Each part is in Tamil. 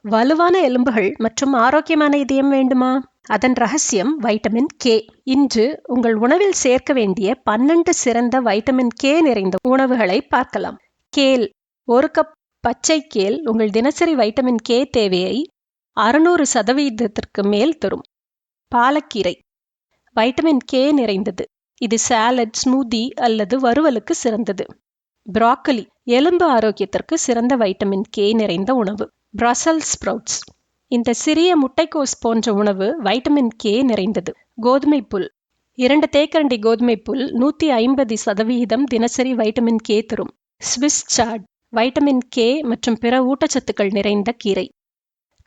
வலுவான எலும்புகள் மற்றும் ஆரோக்கியமான இதயம் வேண்டுமா? அதன் ரகசியம் வைட்டமின் கே. இன்று உங்கள் உணவில் சேர்க்க வேண்டிய 12 சிறந்த வைட்டமின் கே நிறைந்த உணவுகளை பார்க்கலாம். கேல். 1 கப் பச்சை கேல் உங்கள் தினசரி வைட்டமின் கே தேவையை 600% மேல் தரும். பாலக்கீரை வைட்டமின் கே நிறைந்தது. இது சாலட், ஸ்மூதி அல்லது வறுவலுக்கு சிறந்தது. புரோக்கலி எலும்பு ஆரோக்கியத்திற்கு சிறந்த வைட்டமின் கே நிறைந்த உணவு. பிரசல்ஸ் ஸ்ப்ரவுட்ஸ் இந்த சிறிய முட்டைக்கோஸ் போன்ற உணவு வைட்டமின் கே நிறைந்தது. கோதுமை புல் 2 தேக்கரண்டி கோதுமை புல் 150% தினசரி வைட்டமின் கே தரும். ஸ்விஸ் சார்ட் வைட்டமின் கே மற்றும் பிற ஊட்டச்சத்துக்கள் நிறைந்த கீரை.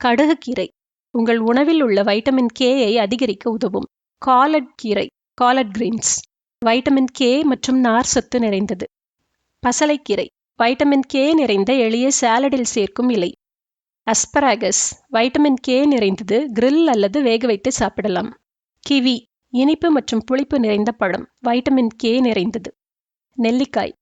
கடுகு கீரை உங்கள் உணவில் உள்ள வைட்டமின் கேயை அதிகரிக்க உதவும். காலட் கீரை காலட் கிரீன்ஸ் வைட்டமின் கே மற்றும் நார் சத்து நிறைந்தது. பசலைக்கீரை வைட்டமின் கே நிறைந்த எளிய சாலடில் சேர்க்கும் இலை. அஸ்பராகஸ் வைட்டமின் கே நிறைந்தது. கிரில் அல்லது வேக வைத்து சாப்பிடலாம். கிவி இனிப்பு மற்றும் புளிப்பு நிறைந்த பழம், வைட்டமின் கே நிறைந்தது. நெல்லிக்காய்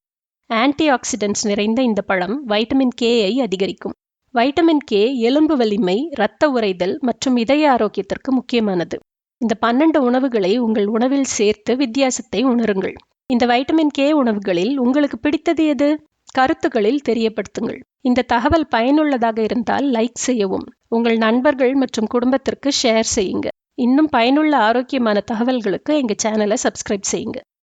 ஆன்டி ஆக்சிடென்ட்ஸ் நிறைந்த இந்த பழம் வைட்டமின் கேயை அதிகரிக்கும். வைட்டமின் கே எலும்பு வலிமை, இரத்த உறைதல் மற்றும் இதய ஆரோக்கியத்திற்கு முக்கியமானது. இந்த 12 உணவுகளை உங்கள் உணவில் சேர்த்து வித்தியாசத்தை உணருங்கள். இந்த வைட்டமின் கே உணவுகளில் உங்களுக்கு பிடித்தது எது? கருத்துக்களில் தெரியப்படுத்துங்கள். இந்த தகவல் பயனுள்ளதாக இருந்தால் லைக் செய்யவும், உங்கள் நண்பர்கள் மற்றும் குடும்பத்திற்கு ஷேர் செய்யுங்க. இன்னும் பயனுள்ள ஆரோக்கியமான தகவல்களுக்கு எங்க சேனலை சப்ஸ்கிரைப் செய்யுங்க.